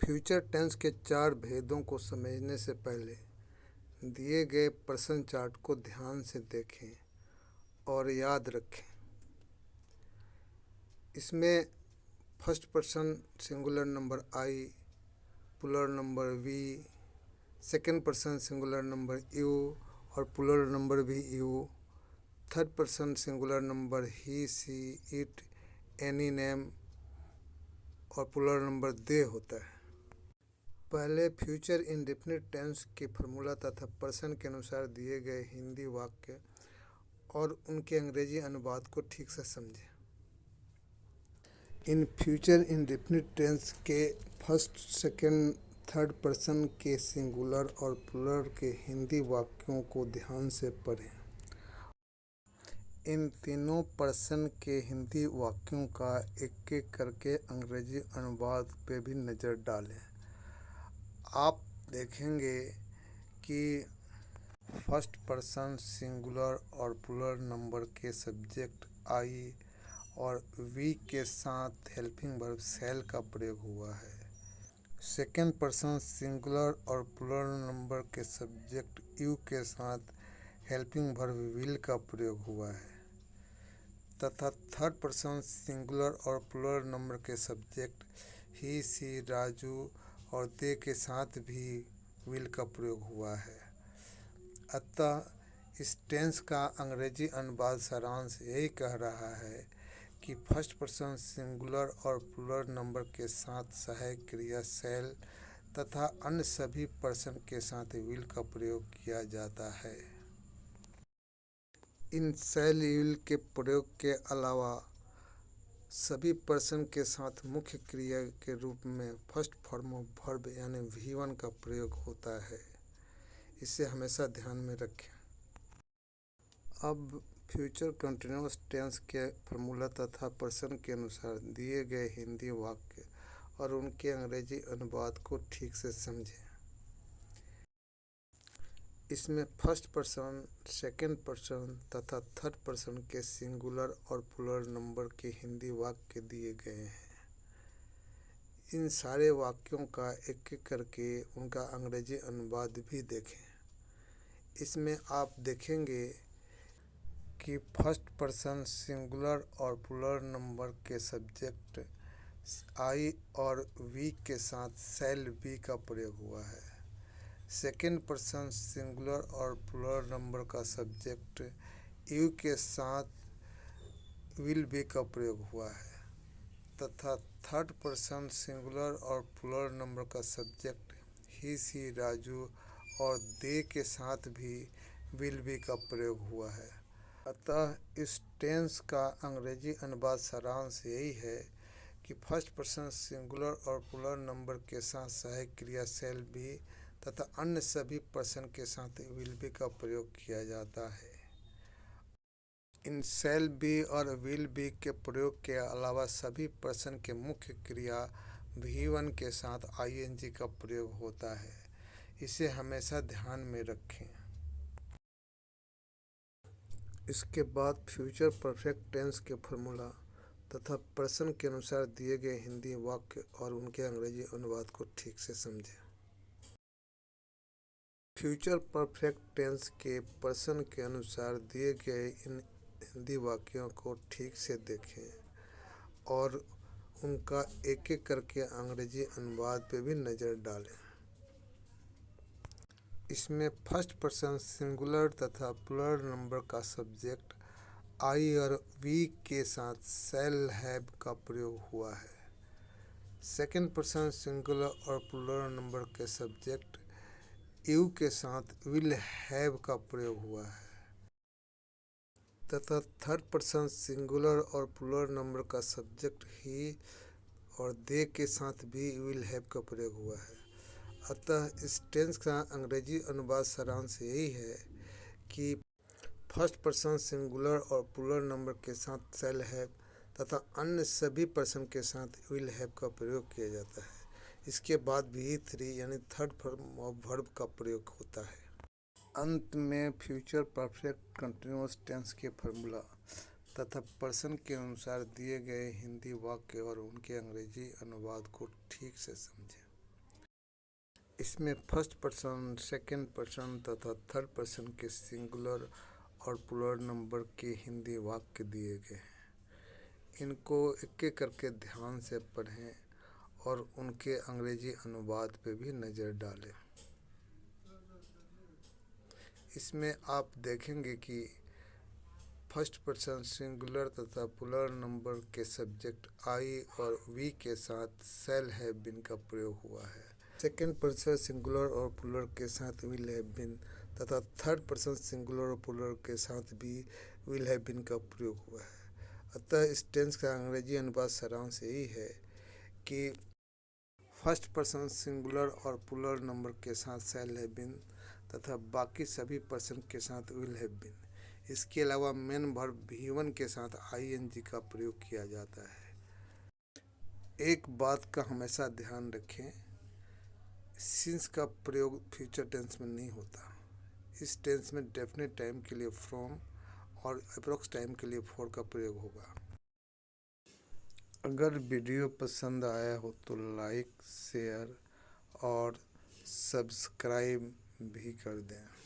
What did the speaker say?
Future tense के 4 भेदों को समझने से पहले दिए गए प्रश्न चार्ट को ध्यान से देखें और याद रखें। इसमें first person singular number I, plural number we, second person singular number you और प्लूरल नंबर भी you, third person singular number he, she, it, any name और प्लूरल नंबर दे होता है। पहले फ्यूचर इंडेफिनिट टेंस के formula तथा प्रश्न के अनुसार दिए गए हिंदी वाक्य और उनके अंग्रेजी अनुवाद को ठीक से समझें। इन फ्यूचर इंडेफिनिट टेंस के फर्स्ट, सेकंड, थर्ड पर्सन के सिंगुलर और प्लूरल के हिंदी वाक्यों को ध्यान से पढ़ें। इन तीनों पर्सन के हिंदी वाक्यों का एक एक करके अंग्रेजी अनुवाद पे भी नज़र डालें। आप देखेंगे कि फर्स्ट पर्सन सिंगुलर और प्लूरल नंबर के सब्जेक्ट आई और वी के साथ हेल्पिंग वर्ब शैल का प्रयोग हुआ है। सेकेंड पर्सन सिंगुलर और प्लूरल नंबर के सब्जेक्ट यू के साथ हेल्पिंग वर्ब विल का प्रयोग हुआ है तथा थर्ड पर्सन सिंगुलर और प्लूरल नंबर के सब्जेक्ट ही, सी, राजू और दे के साथ भी विल का प्रयोग हुआ है। अतः इस टेंस का अंग्रेजी अनुवाद सारांश यही कह रहा है कि फर्स्ट पर्सन सिंगुलर और प्लूरल नंबर के साथ सहायक क्रिया शैल तथा अन्य सभी पर्सन के साथ विल का प्रयोग किया जाता है। इन शैल विल के प्रयोग के अलावा सभी पर्सन के साथ मुख्य क्रिया के रूप में फर्स्ट फॉर्म ऑफ वर्ब यानी V1 का प्रयोग होता है। इसे हमेशा ध्यान में रखें। अब फ्यूचर कंटिन्यूअस टेंस के फार्मूला तथा प्रश्न के अनुसार दिए गए हिंदी वाक्य और उनके अंग्रेजी अनुवाद को ठीक से समझें। इसमें फर्स्ट पर्सन, सेकंड पर्सन तथा थर्ड पर्सन के सिंगुलर और प्लूरल नंबर के हिंदी वाक्य दिए गए हैं। इन सारे वाक्यों का एक एक करके उनका अंग्रेजी अनुवाद भी देखें। इसमें आप देखेंगे कि फर्स्ट पर्सन सिंगुलर और प्लूरल नंबर के सब्जेक्ट आई और वी के साथ शैल बी का प्रयोग हुआ है। सेकेंड पर्सन सिंगुलर और प्लूरल नंबर का सब्जेक्ट यू के साथ विल बी का प्रयोग हुआ है तथा थर्ड पर्सन सिंगुलर और प्लूरल नंबर का सब्जेक्ट ही, सी, राजू और दे के साथ भी विल बी का प्रयोग हुआ है। अतः इस टेंस का अंग्रेजी अनुवाद सारांश यही है कि फर्स्ट पर्सन सिंगुलर और प्लूरल नंबर के साथ सहायक क्रिया शैल बी तथा अन्य सभी पर्सन के साथ विल बी का प्रयोग किया जाता है। इन शैल बी और विल बी के प्रयोग के अलावा सभी पर्सन के मुख्य क्रिया V1 के साथ ING का प्रयोग होता है। इसे हमेशा ध्यान में रखें। इसके बाद फ्यूचर परफेक्ट टेंस के फार्मूला तथा प्रश्न के अनुसार दिए गए हिंदी वाक्य और उनके अंग्रेजी अनुवाद को ठीक से समझें। फ्यूचर परफेक्ट टेंस के प्रश्न के अनुसार दिए गए इन हिंदी वाक्यों को ठीक से देखें और उनका एक एक करके अंग्रेजी अनुवाद पे भी नज़र डालें। इसमें फर्स्ट पर्सन सिंगुलर तथा प्लूरल नंबर का सब्जेक्ट आई और वी के साथ शैल हैव का प्रयोग हुआ है। सेकेंड पर्सन सिंगुलर और प्लूरल नंबर के सब्जेक्ट यू के साथ विल हैव का प्रयोग हुआ है तथा थर्ड पर्सन सिंगुलर और प्लूरल नंबर का सब्जेक्ट ही और दे के साथ भी विल हैव का प्रयोग हुआ है। अतः इस टेंस का अंग्रेजी अनुवाद सारांश यही है कि फर्स्ट पर्सन सिंगुलर और प्लूरल नंबर के साथ शैल हैव तथा अन्य सभी पर्सन के साथ विल हैव का प्रयोग किया जाता है। इसके बाद V3 यानी थर्ड फॉर्म ऑफ वर्ब का प्रयोग होता है। अंत में फ्यूचर परफेक्ट कंटिन्यूअस टेंस के फार्मूला तथा प्रश्न के अनुसार दिए गए हिंदी वाक्य और उनके अंग्रेजी अनुवाद को ठीक से समझें। इसमें फर्स्ट पर्सन, सेकंड पर्सन तथा थर्ड पर्सन के सिंगुलर और प्लूरल नंबर के हिंदी वाक्य दिए गए हैं। इनको एक एक करके ध्यान से पढ़ें और उनके अंग्रेजी अनुवाद पे भी नज़र डालें। इसमें आप देखेंगे कि फर्स्ट पर्सन सिंगुलर तथा प्लूरल नंबर के सब्जेक्ट आई और वी के साथ शैल हैव बीन का प्रयोग हुआ है। सेकेंड पर्सन सिंगुलर और प्लूरल के साथ विल हैव बीन तथा थर्ड पर्सन सिंगुलर और प्लूरल के साथ भी विल हैव बीन का प्रयोग हुआ है। अतः इस टेंस का अंग्रेजी अनुवाद सारांश यही है कि फर्स्ट पर्सन सिंगुलर और प्लूरल नंबर के साथ शैल हैव बीन तथा बाकी सभी पर्सन के साथ विल हैव बीन। इसके अलावा मेन वर्ब V1 के साथ ING का प्रयोग किया जाता है। एक बात का हमेशा ध्यान रखें, सिंस का प्रयोग फ्यूचर टेंस में नहीं होता। इस टेंस में डेफिनेट टाइम के लिए फ्रॉम और अप्रोक्स टाइम के लिए फॉर का प्रयोग होगा। अगर वीडियो पसंद आया हो तो लाइक, शेयर और सब्सक्राइब भी कर दें।